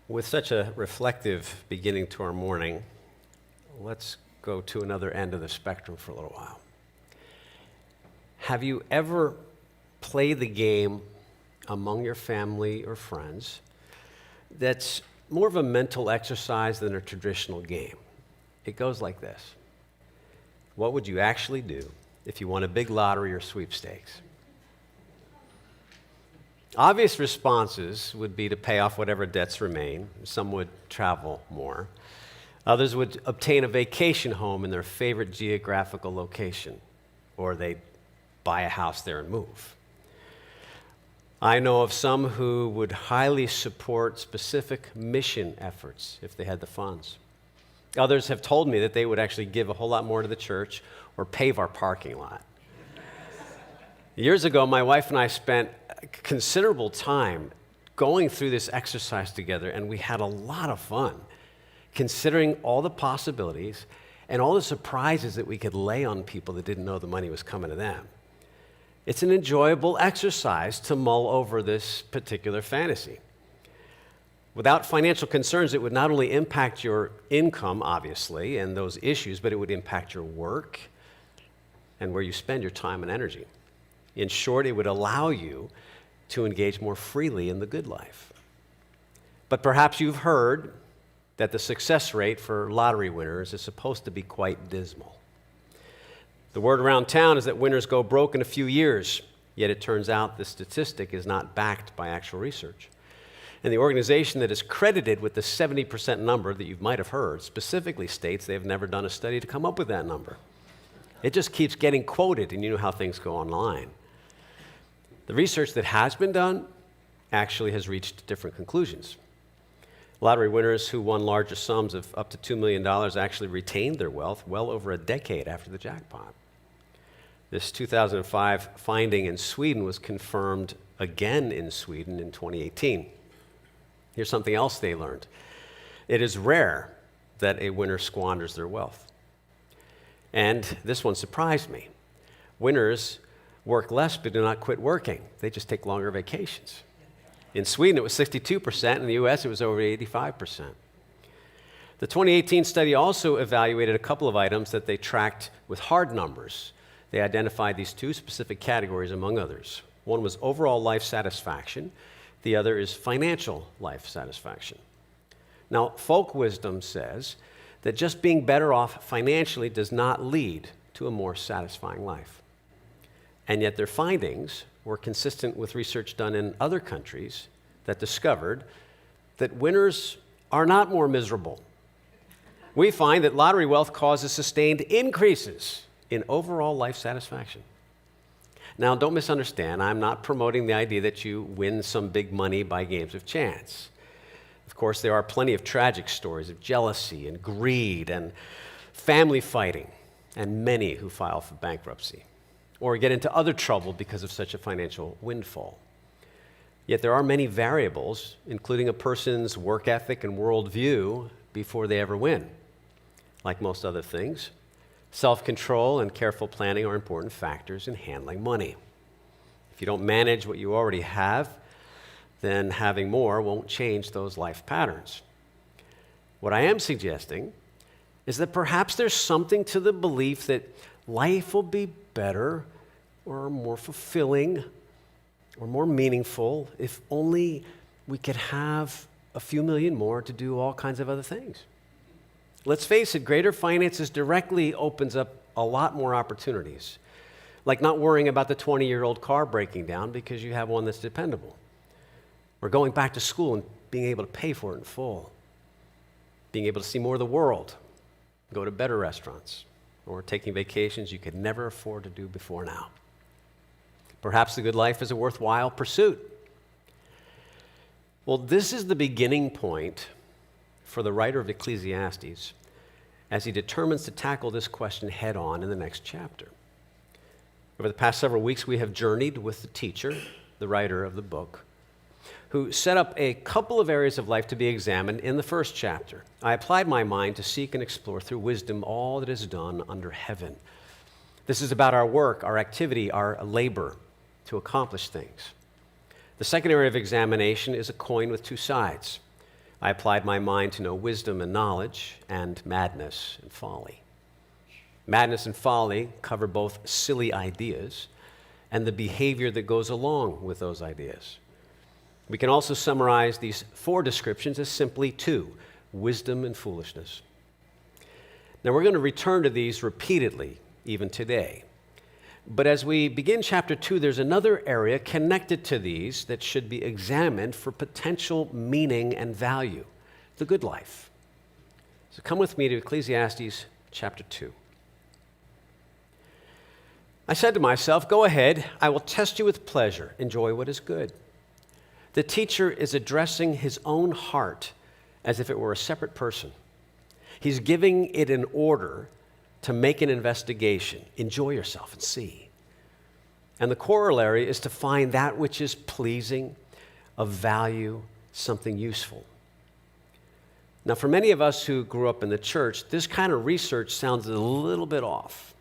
With such a reflective beginning to our morning, let's go to another end of the spectrum for a little while. Have you ever played the game among your family or friends that's more of a mental exercise than a traditional game? It goes like this. What would you actually do if you won a big lottery or sweepstakes? Obvious responses would be to pay off whatever debts remain. Some would travel more. Others would obtain a vacation home in their favorite geographical location, or they'd buy a house there and move. I know of some who would highly support specific mission efforts if they had the funds. Others have told me that they would actually give a whole lot more to the church or pave our parking lot. Years ago, my wife and I spent considerable time going through this exercise together, and we had a lot of fun considering all the possibilities and all the surprises that we could lay on people that didn't know the money was coming to them. It's an enjoyable exercise to mull over this particular fantasy. Without financial concerns, it would not only impact your income, obviously, and those issues, but it would impact your work and where you spend your time and energy. In short, it would allow you to engage more freely in the good life. But perhaps you've heard that the success rate for lottery winners is supposed to be quite dismal. The word around town is that winners go broke in a few years, yet it turns out the statistic is not backed by actual research. And the organization that is credited with the 70% number that you might have heard specifically states they have never done a study to come up with that number. It just keeps getting quoted, and you know how things go online. The research that has been done actually has reached different conclusions. Lottery winners who won larger sums of up to $2 million actually retained their wealth well over a decade after the jackpot. This 2005 finding in Sweden was confirmed again in Sweden in 2018. Here's something else they learned. It is rare that a winner squanders their wealth. And this one surprised me. Winners work less but do not quit working. They just take longer vacations. In Sweden, it was 62%. In the U.S., it was over 85%. The 2018 study also evaluated a couple of items that they tracked with hard numbers. They identified these two specific categories, among others. One was overall life satisfaction. The other is financial life satisfaction. Now, folk wisdom says that just being better off financially does not lead to a more satisfying life. And yet their findings were consistent with research done in other countries that discovered that winners are not more miserable. We find that lottery wealth causes sustained increases in overall life satisfaction. Now, don't misunderstand. I'm not promoting the idea that you win some big money by games of chance. Of course, there are plenty of tragic stories of jealousy and greed and family fighting, and many who file for bankruptcy or get into other trouble because of such a financial windfall. Yet there are many variables, including a person's work ethic and worldview, before they ever win. Like most other things, self-control and careful planning are important factors in handling money. If you don't manage what you already have, then having more won't change those life patterns. What I am suggesting is that perhaps there's something to the belief that life will be better or more fulfilling or more meaningful if only we could have a few million more to do all kinds of other things. Let's face it, greater finances directly opens up a lot more opportunities, like not worrying about the 20-year-old car breaking down because you have one that's dependable, or going back to school and being able to pay for it in full, being able to see more of the world, go to better restaurants, or taking vacations you could never afford to do before now. Perhaps the good life is a worthwhile pursuit. Well, this is the beginning point for the writer of Ecclesiastes as he determines to tackle this question head on in the next chapter. Over the past several weeks, we have journeyed with the teacher, the writer of the book, who set up a couple of areas of life to be examined in the first chapter. I applied my mind to seek and explore through wisdom all that is done under heaven. This is about our work, our activity, our labor to accomplish things. The second area of examination is a coin with two sides. I applied my mind to know wisdom and knowledge, and madness and folly. Madness and folly cover both silly ideas and the behavior that goes along with those ideas. We can also summarize these 4 descriptions as simply 2, wisdom and foolishness. Now, we're going to return to these repeatedly, even today. But as we begin chapter 2, there's another area connected to these that should be examined for potential meaning and value, the good life. So come with me to Ecclesiastes chapter 2. I said to myself, go ahead, I will test you with pleasure, enjoy what is good. The teacher is addressing his own heart as if it were a separate person. He's giving it an order to make an investigation. Enjoy yourself and see. And the corollary is to find that which is pleasing, of value, something useful. Now, for many of us who grew up in the church, this kind of research sounds a little bit off.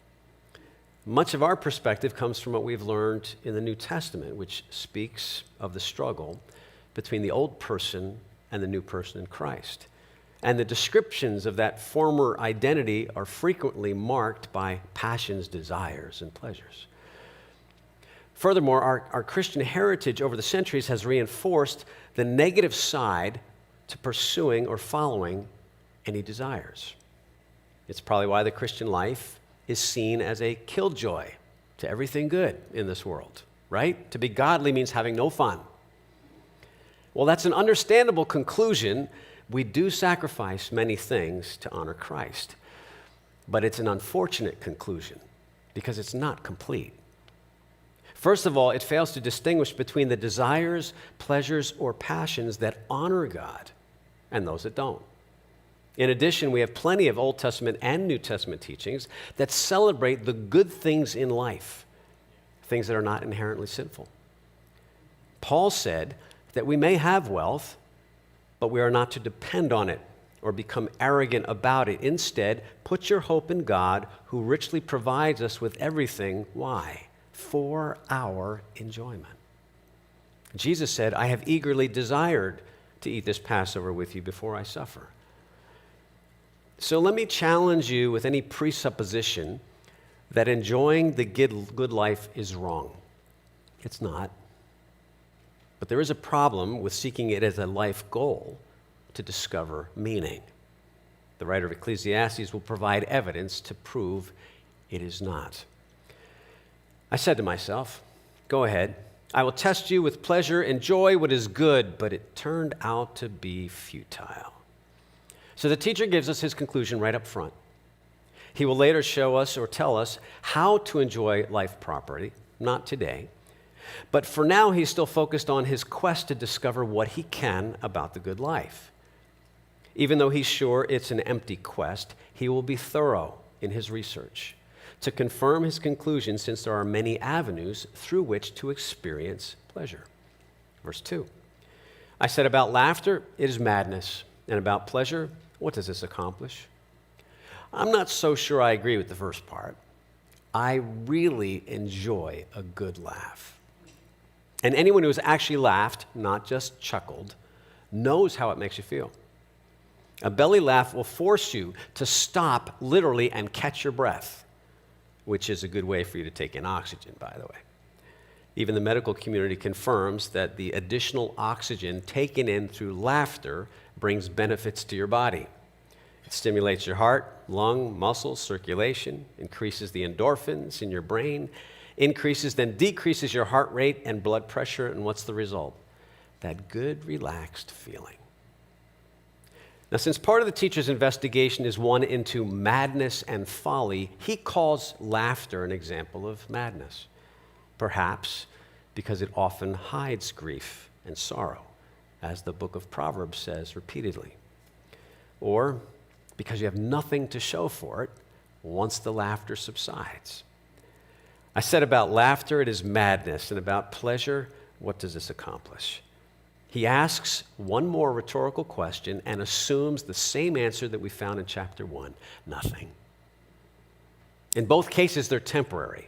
Much of our perspective comes from what we've learned in the New Testament, which speaks of the struggle between the old person and the new person in Christ. And the descriptions of that former identity are frequently marked by passions, desires, and pleasures. Furthermore, our Christian heritage over the centuries has reinforced the negative side to pursuing or following any desires. It's probably why the Christian life is seen as a killjoy to everything good in this world, right? To be godly means having no fun. Well, that's an understandable conclusion. We do sacrifice many things to honor Christ. But it's an unfortunate conclusion because it's not complete. First of all, it fails to distinguish between the desires, pleasures, or passions that honor God and those that don't. In addition, we have plenty of Old Testament and New Testament teachings that celebrate the good things in life, things that are not inherently sinful. Paul said that we may have wealth, but we are not to depend on it or become arrogant about it. Instead, put your hope in God, who richly provides us with everything. Why? For our enjoyment. Jesus said, I have eagerly desired to eat this Passover with you before I suffer. So let me challenge you with any presupposition that enjoying the good life is wrong. It's not. But there is a problem with seeking it as a life goal to discover meaning. The writer of Ecclesiastes will provide evidence to prove it is not. I said to myself, go ahead. I will test you with pleasure, enjoy what is good, but it turned out to be futile. So the teacher gives us his conclusion right up front. He will later show us or tell us how to enjoy life properly, not today. But for now, he's still focused on his quest to discover what he can about the good life. Even though he's sure it's an empty quest, he will be thorough in his research to confirm his conclusion, since there are many avenues through which to experience pleasure. Verse 2. I said about laughter, it is madness, and about pleasure, what does this accomplish? I'm not so sure I agree with the first part. I really enjoy a good laugh. And anyone who has actually laughed, not just chuckled, knows how it makes you feel. A belly laugh will force you to stop literally and catch your breath, which is a good way for you to take in oxygen, by the way. Even the medical community confirms that the additional oxygen taken in through laughter brings benefits to your body. It stimulates your heart, lung, muscles, circulation, increases the endorphins in your brain, increases then decreases your heart rate and blood pressure, and what's the result? That good, relaxed feeling. Now, since part of the teacher's investigation is one into madness and folly, he calls laughter an example of madness. Perhaps because it often hides grief and sorrow, as the book of Proverbs says repeatedly. Or because you have nothing to show for it once the laughter subsides. I said about laughter, it is madness, and about pleasure, what does this accomplish? He asks one more rhetorical question and assumes the same answer that we found in chapter 1, nothing. In both cases, they're temporary.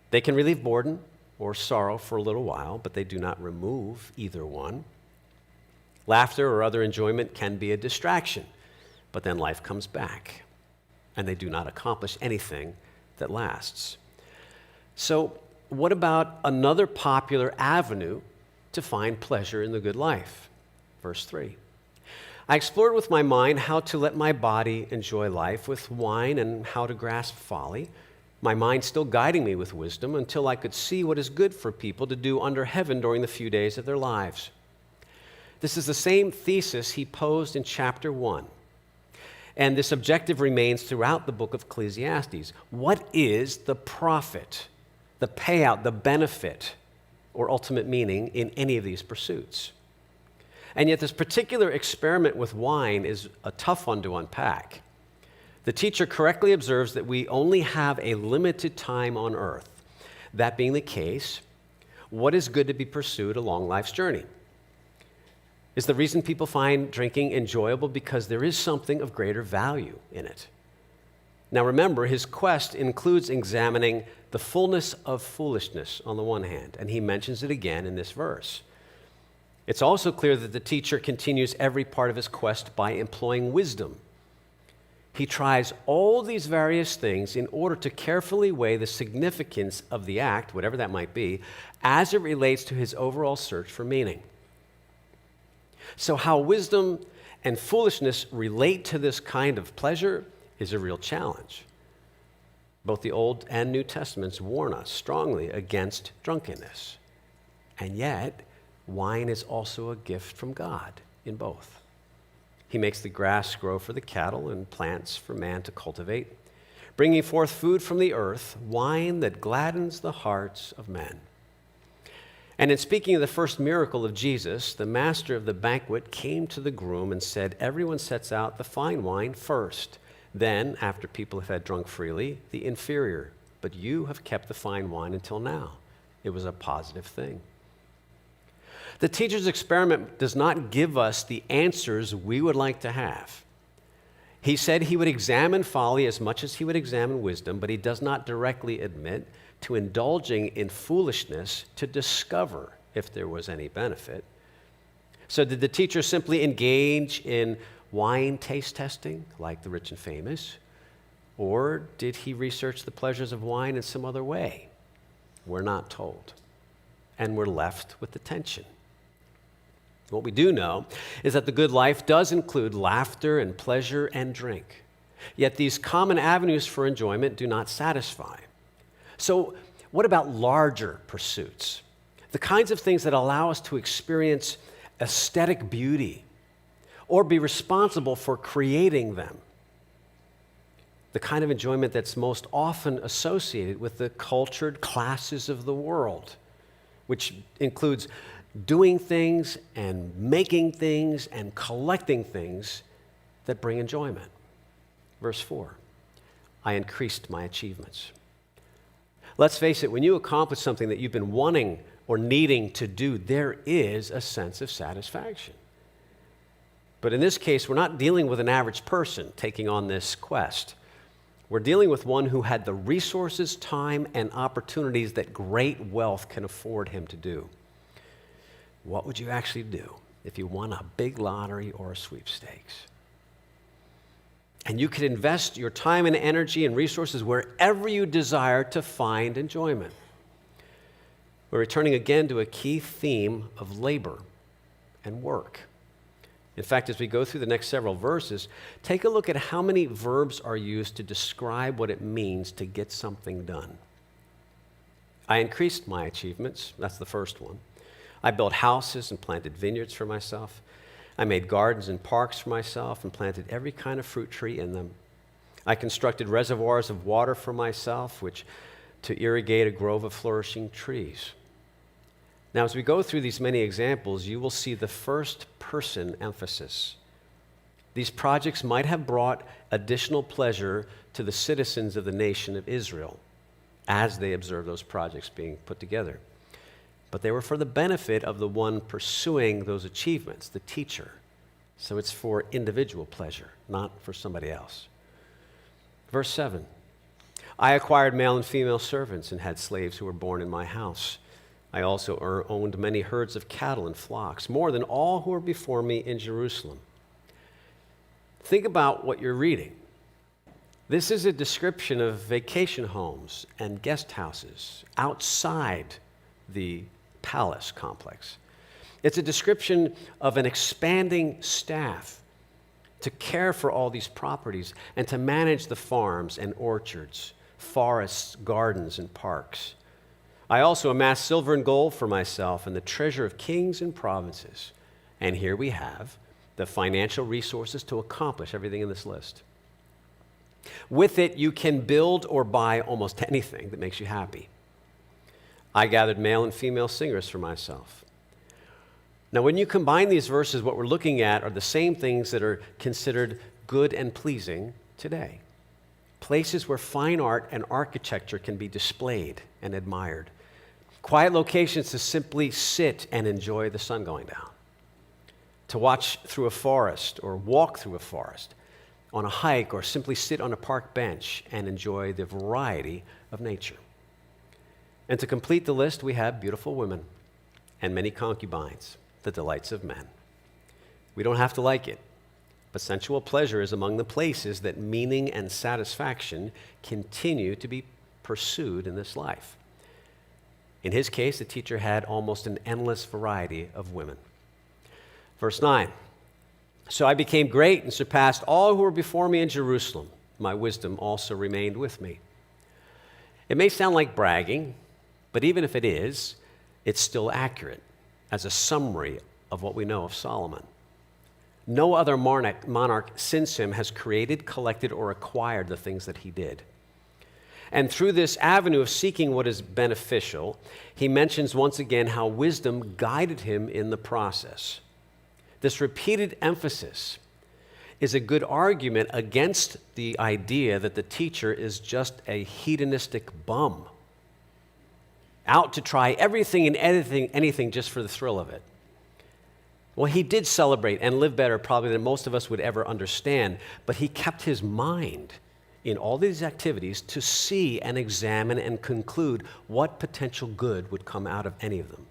They can relieve boredom or sorrow for a little while, but they do not remove either one. Laughter or other enjoyment can be a distraction, but then life comes back, and they do not accomplish anything that lasts. So, what about another popular avenue to find pleasure in the good life? Verse 3. I explored with my mind how to let my body enjoy life with wine and how to grasp folly, my mind still guiding me with wisdom until I could see what is good for people to do under heaven during the few days of their lives. This is the same thesis he posed in chapter 1. And this objective remains throughout the book of Ecclesiastes. What is the profit, the payout, the benefit, or ultimate meaning in any of these pursuits? And yet this particular experiment with wine is a tough one to unpack. The teacher correctly observes that we only have a limited time on earth. That being the case, what is good to be pursued along life's journey? Is the reason people find drinking enjoyable because there is something of greater value in it? Now remember, his quest includes examining the fullness of foolishness on the one hand, and he mentions it again in this verse. It's also clear that the teacher continues every part of his quest by employing wisdom. He tries all these various things in order to carefully weigh the significance of the act, whatever that might be, as it relates to his overall search for meaning. So how wisdom and foolishness relate to this kind of pleasure is a real challenge. Both the Old and New Testaments warn us strongly against drunkenness. And yet, wine is also a gift from God in both. He makes the grass grow for the cattle and plants for man to cultivate, bringing forth food from the earth, wine that gladdens the hearts of men. And in speaking of the first miracle of Jesus, the master of the banquet came to the groom and said, "Everyone sets out the fine wine first. Then, after people have had drunk freely, the inferior. But you have kept the fine wine until now." It was a positive thing. The teacher's experiment does not give us the answers we would like to have. He said he would examine folly as much as he would examine wisdom, but he does not directly admit to indulging in foolishness to discover if there was any benefit. So did the teacher simply engage in wine taste testing, like the rich and famous? Or did he research the pleasures of wine in some other way? We're not told. And we're left with the tension. What we do know is that the good life does include laughter and pleasure and drink. Yet these common avenues for enjoyment do not satisfy. So what about larger pursuits? The kinds of things that allow us to experience aesthetic beauty or be responsible for creating them. The kind of enjoyment that's most often associated with the cultured classes of the world, which includes doing things and making things and collecting things that bring enjoyment. Verse 4, I increased my achievements. Let's face it, when you accomplish something that you've been wanting or needing to do, there is a sense of satisfaction. But in this case, we're not dealing with an average person taking on this quest. We're dealing with one who had the resources, time, and opportunities that great wealth can afford him to do. What would you actually do if you won a big lottery or a sweepstakes? And you could invest your time and energy and resources wherever you desire to find enjoyment. We're returning again to a key theme of labor and work. In fact, as we go through the next several verses, take a look at how many verbs are used to describe what it means to get something done. I increased my achievements. That's the first one. I built houses and planted vineyards for myself. I made gardens and parks for myself and planted every kind of fruit tree in them. I constructed reservoirs of water for myself, which to irrigate a grove of flourishing trees. Now, as we go through these many examples, you will see the first person emphasis. These projects might have brought additional pleasure to the citizens of the nation of Israel as they observed those projects being put together. But they were for the benefit of the one pursuing those achievements, the teacher. So it's for individual pleasure, not for somebody else. Verse 7, I acquired male and female servants and had slaves who were born in my house. I also owned many herds of cattle and flocks, more than all who were before me in Jerusalem. Think about what you're reading. This is a description of vacation homes and guest houses outside the palace complex. It's a description of an expanding staff to care for all these properties and to manage the farms and orchards, forests, gardens, and parks. I also amassed silver and gold for myself and the treasure of kings and provinces. And here we have the financial resources to accomplish everything in this list. With it, you can build or buy almost anything that makes you happy. I gathered male and female singers for myself. Now, when you combine these verses, what we're looking at are the same things that are considered good and pleasing today. Places where fine art and architecture can be displayed and admired. Quiet locations to simply sit and enjoy the sun going down. To watch through a forest or walk through a forest, on a hike, or simply sit on a park bench and enjoy the variety of nature. And to complete the list, we have beautiful women and many concubines, the delights of men. We don't have to like it, but sensual pleasure is among the places that meaning and satisfaction continue to be pursued in this life. In his case, the teacher had almost an endless variety of women. Verse 9, so I became great and surpassed all who were before me in Jerusalem. My wisdom also remained with me. It may sound like bragging, but even if it is, it's still accurate as a summary of what we know of Solomon. No other monarch since him has created, collected, or acquired the things that he did. And through this avenue of seeking what is beneficial, he mentions once again how wisdom guided him in the process. This repeated emphasis is a good argument against the idea that the teacher is just a hedonistic bum, out to try everything and anything just for the thrill of it. Well, he did celebrate and live better probably than most of us would ever understand, but he kept his mind in all these activities to see and examine and conclude what potential good would come out of any of them.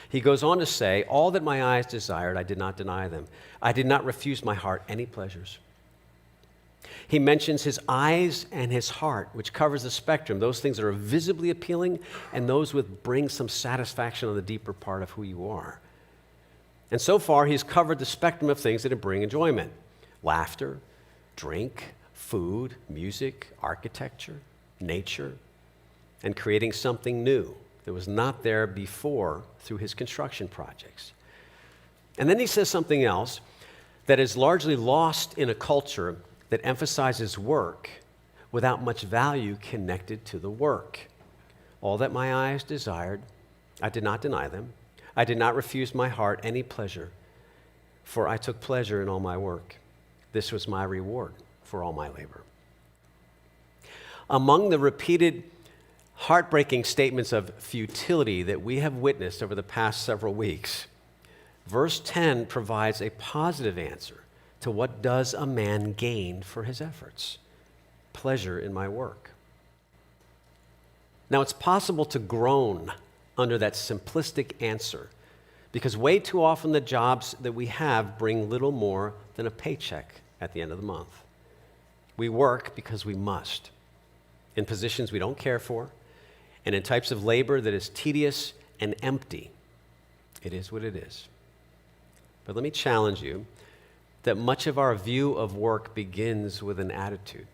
He goes on to say, all that my eyes desired, I did not deny them. I did not refuse my heart any pleasures. He mentions his eyes and his heart, which covers the spectrum, those things that are visibly appealing and those which bring some satisfaction on the deeper part of who you are. And so far, he's covered the spectrum of things that bring enjoyment. Laughter, drink, food, music, architecture, nature, and creating something new that was not there before through his construction projects. And then he says something else that is largely lost in a culture that emphasizes work without much value connected to the work. All that my eyes desired, I did not deny them. I did not refuse my heart any pleasure, for I took pleasure in all my work. This was my reward for all my labor. Among the repeated heartbreaking statements of futility that we have witnessed over the past several weeks, verse 10 provides a positive answer to what does a man gain for his efforts? Pleasure in my work. Now, it's possible to groan under that simplistic answer because way too often the jobs that we have bring little more than a paycheck at the end of the month. We work because we must, in positions we don't care for, and in types of labor that is tedious and empty. It is what it is. But let me challenge you that much of our view of work begins with an attitude.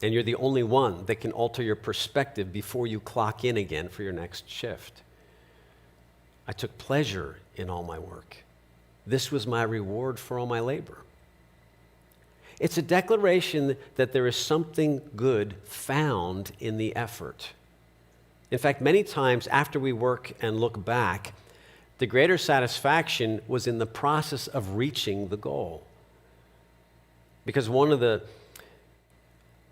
And you're the only one that can alter your perspective before you clock in again for your next shift. I took pleasure in all my work. This was my reward for all my labor. It's a declaration that there is something good found in the effort. In fact, many times after we work and look back, the greater satisfaction was in the process of reaching the goal. Because one of the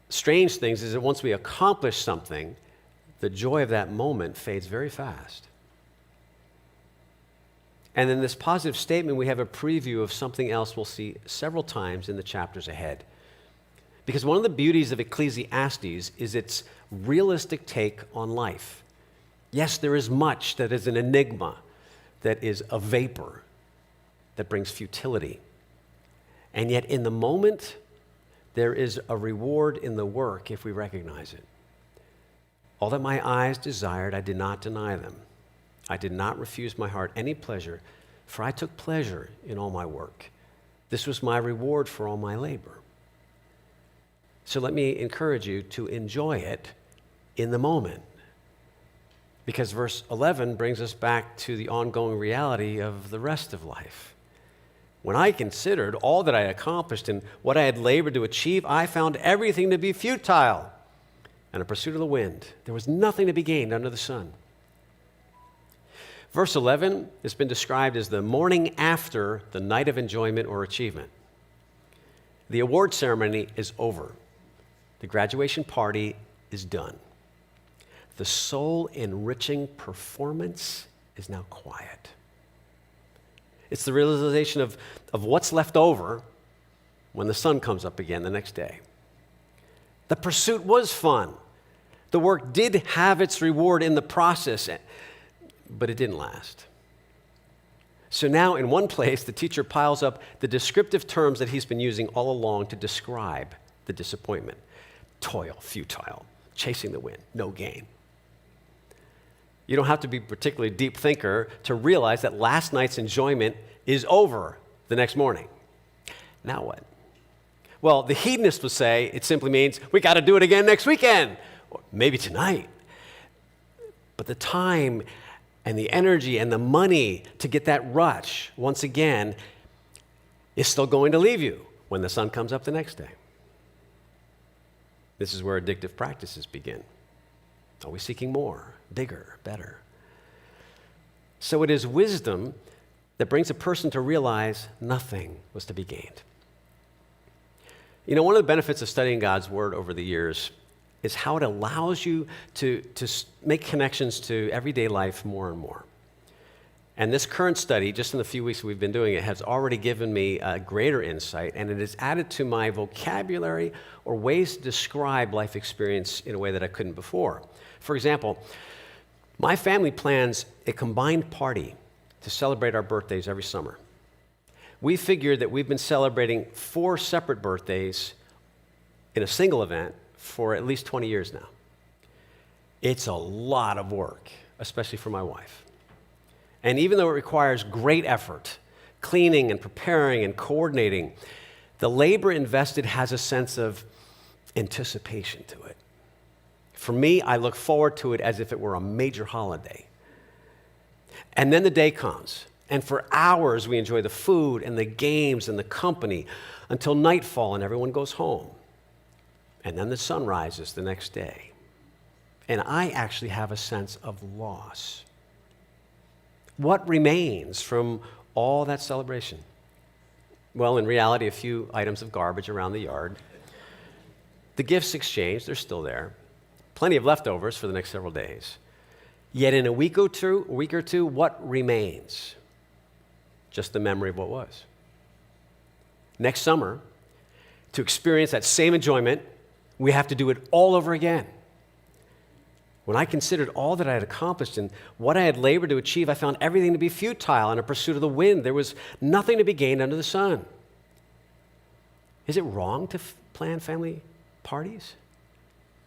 strange things is that once we accomplish something, the joy of that moment fades very fast. And in this positive statement, we have a preview of something else we'll see several times in the chapters ahead. Because one of the beauties of Ecclesiastes is its realistic take on life. Yes, there is much that is an enigma, that is a vapor, that brings futility. And yet in the moment, there is a reward in the work if we recognize it. All that my eyes desired, I did not deny them. I did not refuse my heart any pleasure, for I took pleasure in all my work. This was my reward for all my labor. So let me encourage you to enjoy it in the moment. Because verse 11 brings us back to the ongoing reality of the rest of life. When I considered all that I had accomplished and what I had labored to achieve, I found everything to be futile and a pursuit of the wind. There was nothing to be gained under the sun. Verse 11 has been described as the morning after the night of enjoyment or achievement. The award ceremony is over. The graduation party is done. The soul-enriching performance is now quiet. It's the realization of what's left over when the sun comes up again the next day. The pursuit was fun. The work did have its reward in the process, but it didn't last. So now in one place, the teacher piles up the descriptive terms that he's been using all along to describe the disappointment. Toil, futile, chasing the wind, no gain. You don't have to be a particularly deep thinker to realize that last night's enjoyment is over the next morning. Now what? Well, the hedonist would say it simply means we got to do it again next weekend, or maybe tonight. But the time and the energy and the money to get that rush once again is still going to leave you when the sun comes up the next day. This is where addictive practices begin. Always seeking more, bigger, better. So it is wisdom that brings a person to realize nothing was to be gained. You know, one of the benefits of studying God's Word over the years is how it allows you to make connections to everyday life more and more. And this current study, just in the few weeks we've been doing it, has already given me a greater insight, and it has added to my vocabulary or ways to describe life experience in a way that I couldn't before. For example, my family plans a combined party to celebrate our birthdays every summer. We figured that we've been celebrating 4 separate birthdays in a single event for at least 20 years now. It's a lot of work, especially for my wife. And even though it requires great effort, cleaning and preparing and coordinating, the labor invested has a sense of anticipation to it. For me, I look forward to it as if it were a major holiday. And then the day comes, and for hours we enjoy the food and the games and the company until nightfall and everyone goes home. And then the sun rises the next day. And I actually have a sense of loss. What remains from all that celebration? Well, in reality, a few items of garbage around the yard. The gifts exchanged, they're still there. Plenty of leftovers for the next several days. Yet in a week or two, what remains? Just the memory of what was. Next summer, to experience that same enjoyment, we have to do it all over again. When I considered all that I had accomplished and what I had labored to achieve, I found everything to be futile and a pursuit of the wind. There was nothing to be gained under the sun. Is it wrong to plan family parties?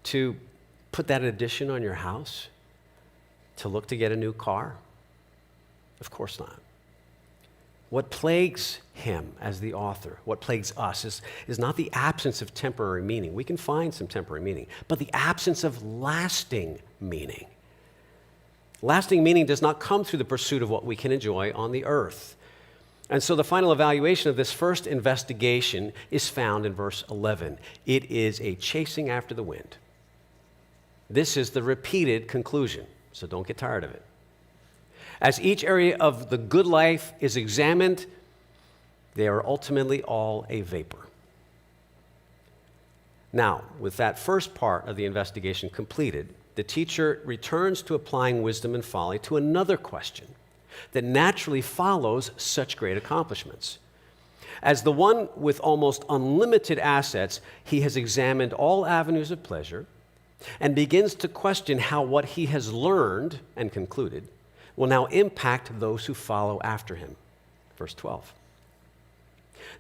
To put that addition on your house? To look to get a new car? Of course not. What plagues him as the author, what plagues us, is not the absence of temporary meaning. We can find some temporary meaning, but the absence of lasting meaning. Lasting meaning does not come through the pursuit of what we can enjoy on the earth. And so the final evaluation of this first investigation is found in verse 11. It is a chasing after the wind. This is the repeated conclusion, so don't get tired of it. As each area of the good life is examined, they are ultimately all a vapor. Now, with that first part of the investigation completed, the teacher returns to applying wisdom and folly to another question that naturally follows such great accomplishments. As the one with almost unlimited assets, he has examined all avenues of pleasure, and begins to question how what he has learned and concluded will now impact those who follow after him. Verse 12.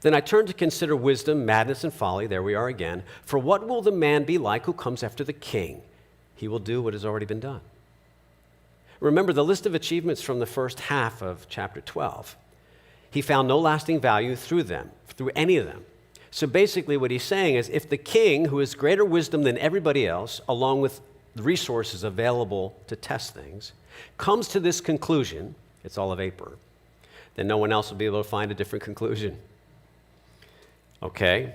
Then I turn to consider wisdom, madness, and folly. There we are again. For what will the man be like who comes after the king? He will do what has already been done. Remember the list of achievements from the first half of chapter 12. He found no lasting value through any of them. So basically what he's saying is if the king, who has greater wisdom than everybody else, along with the resources available to test things, comes to this conclusion, it's all a vapor, then no one else will be able to find a different conclusion. Okay?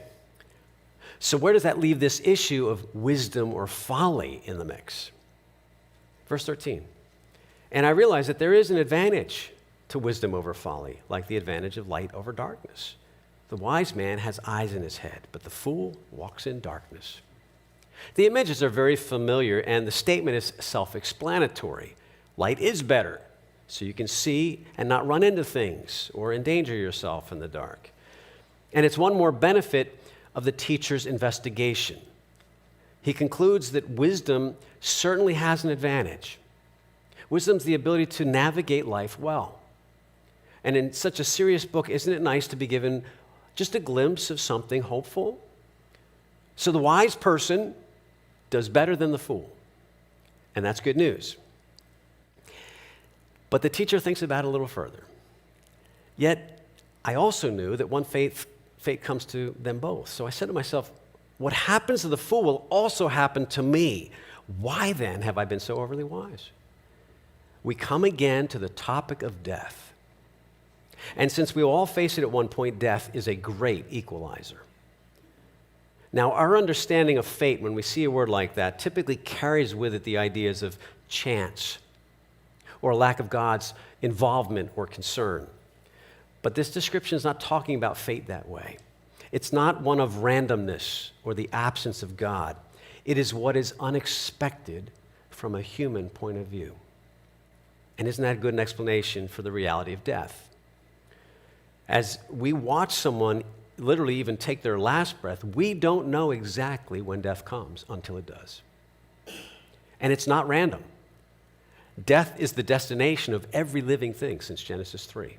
So where does that leave this issue of wisdom or folly in the mix? Verse 13. And I realize that there is an advantage to wisdom over folly, like the advantage of light over darkness. The wise man has eyes in his head, but the fool walks in darkness. The images are very familiar, and the statement is self-explanatory. Light is better, so you can see and not run into things or endanger yourself in the dark. And it's one more benefit of the teacher's investigation. He concludes that wisdom certainly has an advantage. Wisdom's the ability to navigate life well. And in such a serious book, isn't it nice to be given just a glimpse of something hopeful? So the wise person does better than the fool. And that's good news. But the teacher thinks about it a little further. Yet, I also knew that one fate comes to them both. So I said to myself, what happens to the fool will also happen to me. Why then have I been so overly wise? We come again to the topic of death. And since we all face it at one point, death is a great equalizer. Now, our understanding of fate, when we see a word like that, typically carries with it the ideas of chance or a lack of God's involvement or concern. But this description is not talking about fate that way. It's not one of randomness or the absence of God. It is what is unexpected from a human point of view. And isn't that a good explanation for the reality of death? As we watch someone literally even take their last breath, we don't know exactly when death comes until it does. And it's not random. Death is the destination of every living thing since Genesis 3.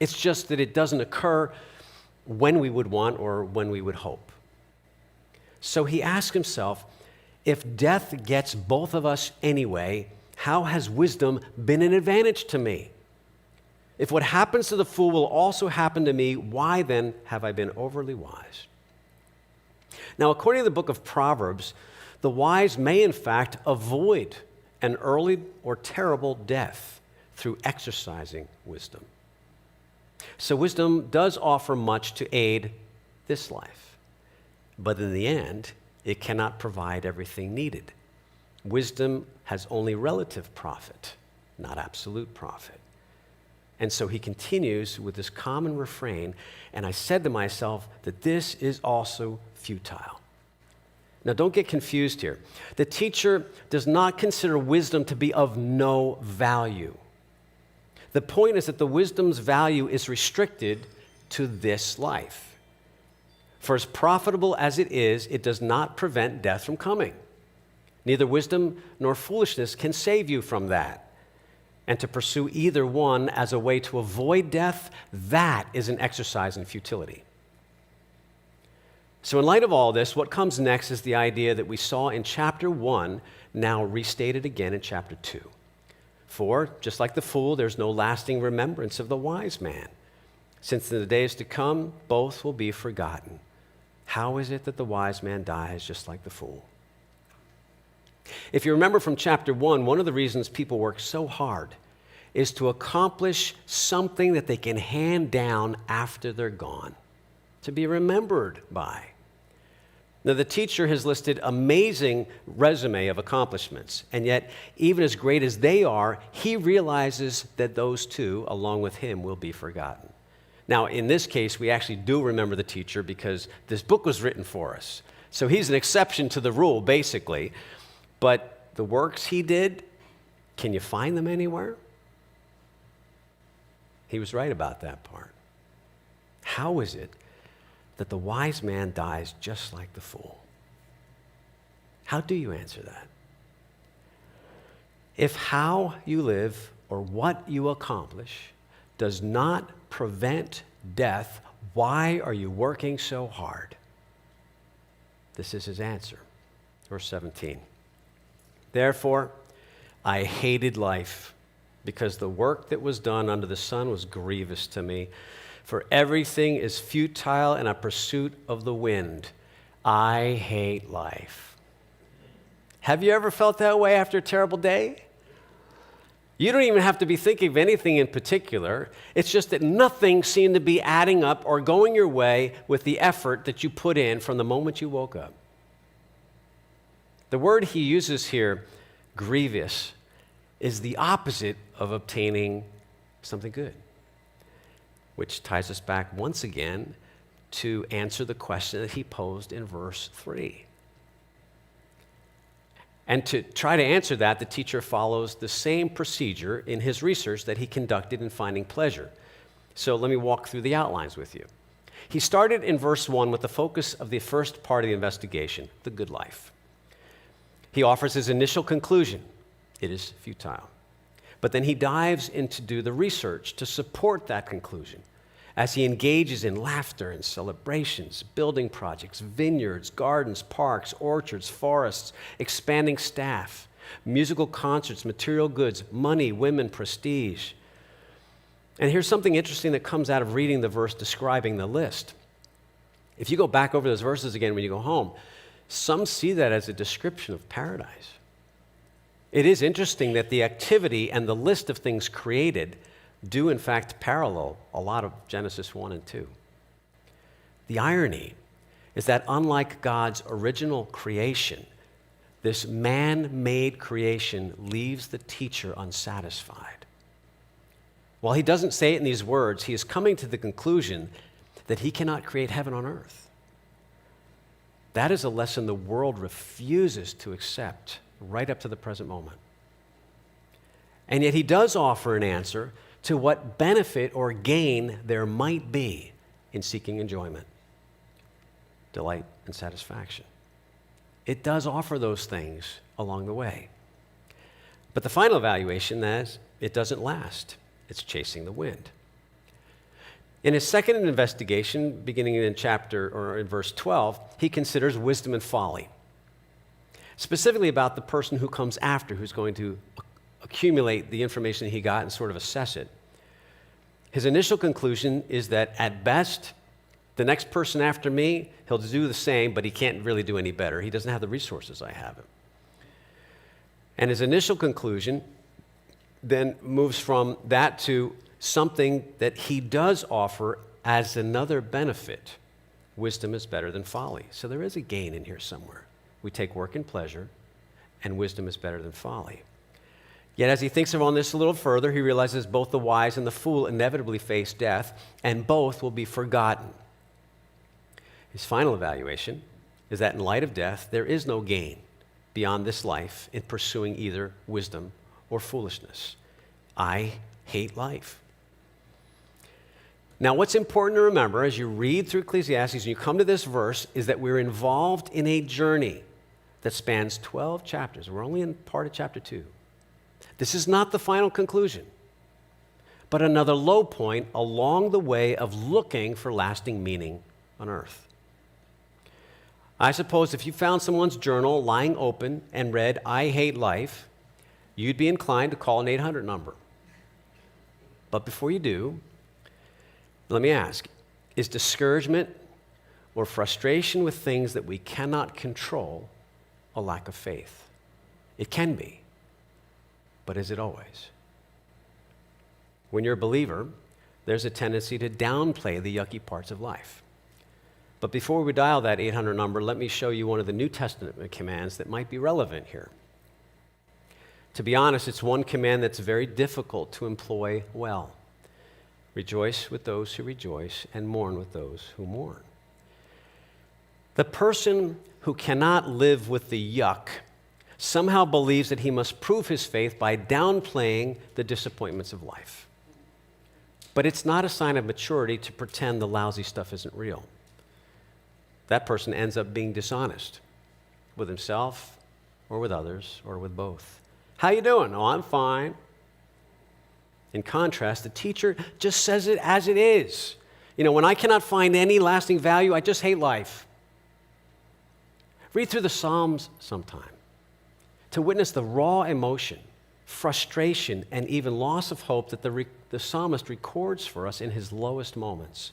It's just that it doesn't occur when we would want or when we would hope. So he asks himself, if death gets both of us anyway, how has wisdom been an advantage to me? If what happens to the fool will also happen to me, why then have I been overly wise? Now, according to the book of Proverbs, the wise may in fact avoid an early or terrible death through exercising wisdom. So wisdom does offer much to aid this life, but in the end, it cannot provide everything needed. Wisdom has only relative profit, not absolute profit. And so he continues with this common refrain, and I said to myself that this is also futile. Now, don't get confused here. The teacher does not consider wisdom to be of no value. The point is that the wisdom's value is restricted to this life. For as profitable as it is, it does not prevent death from coming. Neither wisdom nor foolishness can save you from that. And to pursue either one as a way to avoid death, that is an exercise in futility. So in light of all this, what comes next is the idea that we saw in chapter 1, now restated again in chapter 2. For, just like the fool, there's no lasting remembrance of the wise man. Since in the days to come, both will be forgotten. How is it that the wise man dies just like the fool? If you remember from chapter 1, one of the reasons people work so hard is to accomplish something that they can hand down after they're gone, to be remembered by. Now, the teacher has listed amazing resume of accomplishments, and yet, even as great as they are, he realizes that those two, along with him, will be forgotten. Now, in this case, we actually do remember the teacher because this book was written for us. So he's an exception to the rule, basically. But the works he did, can you find them anywhere? He was right about that part. How is it that the wise man dies just like the fool? How do you answer that? If how you live or what you accomplish does not prevent death, why are you working so hard? This is his answer. Verse 17. Therefore, I hated life, because the work that was done under the sun was grievous to me. For everything is futile and a pursuit of the wind. I hate life. Have you ever felt that way after a terrible day? You don't even have to be thinking of anything in particular. It's just that nothing seemed to be adding up or going your way with the effort that you put in from the moment you woke up. The word he uses here, grievous, is the opposite of obtaining something good, which ties us back once again to answer the question that he posed in verse 3. And to try to answer that, the teacher follows the same procedure in his research that he conducted in finding pleasure. So let me walk through the outlines with you. He started in verse 1 with the focus of the first part of the investigation, the good life. He offers his initial conclusion. It is futile. But then he dives in to do the research to support that conclusion as he engages in laughter and celebrations, building projects, vineyards, gardens, parks, orchards, forests, expanding staff, musical concerts, material goods, money, women, prestige. And here's something interesting that comes out of reading the verse describing the list. If you go back over those verses again when you go home, some see that as a description of paradise. It is interesting that the activity and the list of things created do in fact parallel a lot of Genesis 1 and 2. The irony is that unlike God's original creation, this man-made creation leaves the teacher unsatisfied. While he doesn't say it in these words, he is coming to the conclusion that he cannot create heaven on earth. That is a lesson the world refuses to accept right up to the present moment. And yet he does offer an answer to what benefit or gain there might be in seeking enjoyment, delight, and satisfaction. It does offer those things along the way. But the final evaluation is it doesn't last. It's chasing the wind. In his second investigation, beginning in verse 12, he considers wisdom and folly. Specifically about the person who comes after, who's going to accumulate the information he got and sort of assess it. His initial conclusion is that at best, the next person after me, he'll do the same, but he can't really do any better. He doesn't have the resources I have him. And his initial conclusion then moves from that to something that he does offer as another benefit. Wisdom is better than folly. So there is a gain in here somewhere. We take work and pleasure, and wisdom is better than folly. Yet as he thinks on this a little further, he realizes both the wise and the fool inevitably face death, and both will be forgotten. His final evaluation is that in light of death, there is no gain beyond this life in pursuing either wisdom or foolishness. I hate life. Now, what's important to remember as you read through Ecclesiastes and you come to this verse is that we're involved in a journey that spans 12 chapters. We're only in part of chapter 2. This is not the final conclusion, but another low point along the way of looking for lasting meaning on earth. I suppose if you found someone's journal lying open and read, "I hate life," you'd be inclined to call an 800 number. But before you do, let me ask, is discouragement or frustration with things that we cannot control a lack of faith? It can be, but is it always? When you're a believer, there's a tendency to downplay the yucky parts of life. But before we dial that 800 number, let me show you one of the New Testament commands that might be relevant here. To be honest, it's one command that's very difficult to employ well. Rejoice with those who rejoice and mourn with those who mourn. The person who cannot live with the yuck somehow believes that he must prove his faith by downplaying the disappointments of life. But it's not a sign of maturity to pretend the lousy stuff isn't real. That person ends up being dishonest. with himself or with others or with both. How you doing? Oh, I'm fine. In contrast, the teacher just says it as it is. When I cannot find any lasting value, I just hate life. Read through the Psalms sometime to witness the raw emotion, frustration, and even loss of hope that the psalmist records for us in his lowest moments.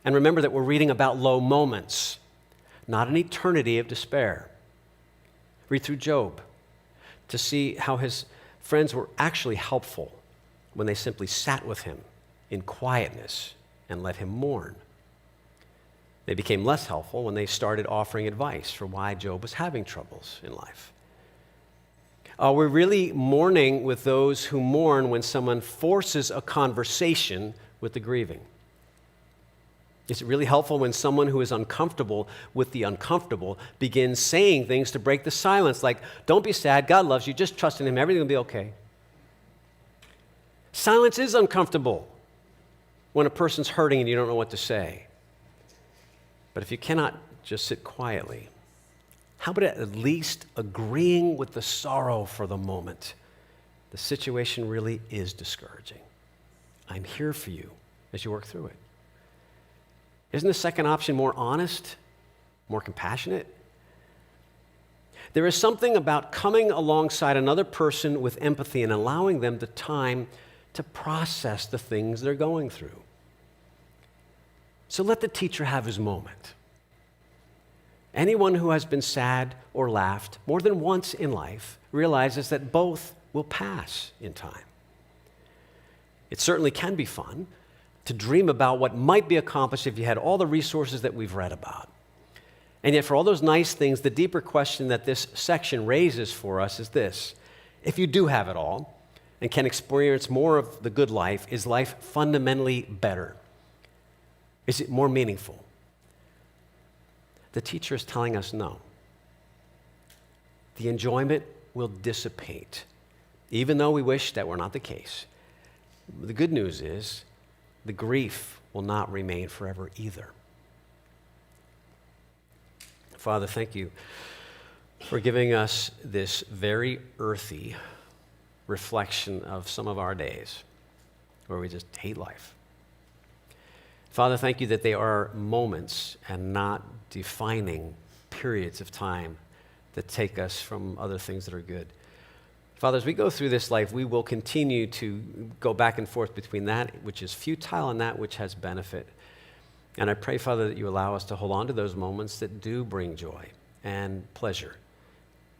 And remember that we're reading about low moments, not an eternity of despair. Read through Job to see how his friends were actually helpful when they simply sat with him in quietness and let him mourn. They became less helpful when they started offering advice for why Job was having troubles in life. We're really mourning with those who mourn when someone forces a conversation with the grieving. Is it really helpful when someone who is uncomfortable with the uncomfortable begins saying things to break the silence, like, don't be sad, God loves you, just trust in him, everything will be okay? Silence is uncomfortable when a person's hurting and you don't know what to say. But if you cannot just sit quietly, how about at least agreeing with the sorrow for the moment? The situation really is discouraging. I'm here for you as you work through it. Isn't the second option more honest, more compassionate? There is something about coming alongside another person with empathy and allowing them the time to process the things they're going through. So let the teacher have his moment. Anyone who has been sad or laughed more than once in life realizes that both will pass in time. It certainly can be fun to dream about what might be accomplished if you had all the resources that we've read about. And yet, for all those nice things, the deeper question that this section raises for us is this: if you do have it all and can experience more of the good life, is life fundamentally better? Is it more meaningful? The teacher is telling us no. The enjoyment will dissipate, even though we wish that were not the case. The good news is the grief will not remain forever either. Father, thank you for giving us this very earthy reflection of some of our days where we just hate life. Father, thank you that they are moments and not defining periods of time that take us from other things that are good. Father, as we go through this life, we will continue to go back and forth between that which is futile and that which has benefit. And I pray, Father, that you allow us to hold on to those moments that do bring joy and pleasure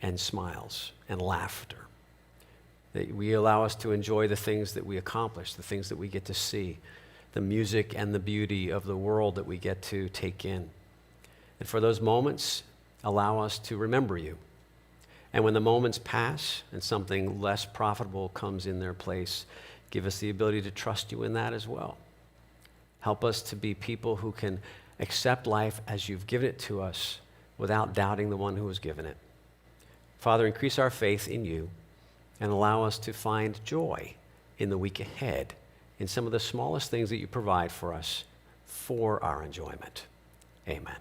and smiles and laughter. That we allow us to enjoy the things that we accomplish, the things that we get to see, the music and the beauty of the world that we get to take in. And for those moments, allow us to remember you. And when the moments pass and something less profitable comes in their place, give us the ability to trust you in that as well. Help us to be people who can accept life as you've given it to us without doubting the one who has given it. Father, increase our faith in you and allow us to find joy in the week ahead in some of the smallest things that you provide for us for our enjoyment. Amen.